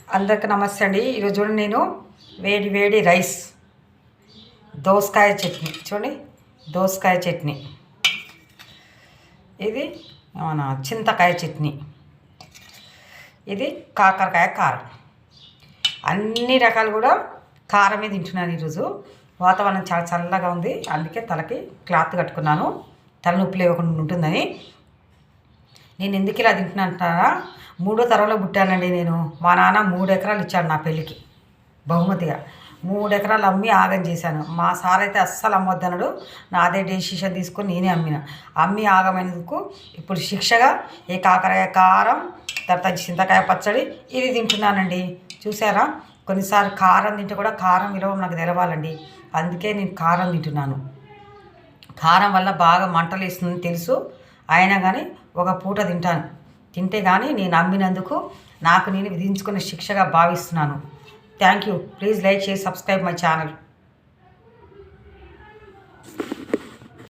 అందరికి నమస్తే అండి. ఈరోజు చూడండి, నేను వేడి వేడి రైస్, దోసకాయ చట్నీ. చూడండి, దోసకాయ చట్నీ, ఇది మన చింతకాయ చట్నీ, ఇది కాకరకాయ కారం. అన్ని రకాలు కూడా కారమే తింటున్నాను. ఈరోజు వాతావరణం చాలా చల్లగా ఉంది, అందుకే తలకి క్లాత్ కట్టుకున్నాను, తలనొప్పి లేకుండా ఉంటుందని. నేను ఎందుకు ఇలా తింటున్నా అంటారా, 3వ తరంలో పుట్టానండి నేను. మా నాన్న 3 ఎకరాలు ఇచ్చాడు నా పెళ్ళికి బహుమతిగా. 3 ఎకరాలు అమ్మి ఆగం చేశాను. మా సార్ అయితే అస్సలు అమ్మొద్దన్నాడు. నాదే డెసిషన్ తీసుకొని నేనే అమ్మి ఆగమైనందుకు ఇప్పుడు శిక్షగా ఏ కాకరకాయ కారం, తర్వాత చింతకాయ పచ్చడి ఇది తింటున్నానండి. చూసారా, కొన్నిసార్లు కారం తింటే కూడా కారం విలువ నాకు తెలవాలండి, అందుకే నేను కారం తింటున్నాను. కారం వల్ల బాగా మంటలు వేస్తుందని తెలుసు, అయినా కానీ ఒక పూట తింటే కానీ నేను అమ్మినందుకు నాకు నేను విధించుకున్న శిక్షగా భావిస్తున్నాను. Thank you. Please like, share, subscribe my channel.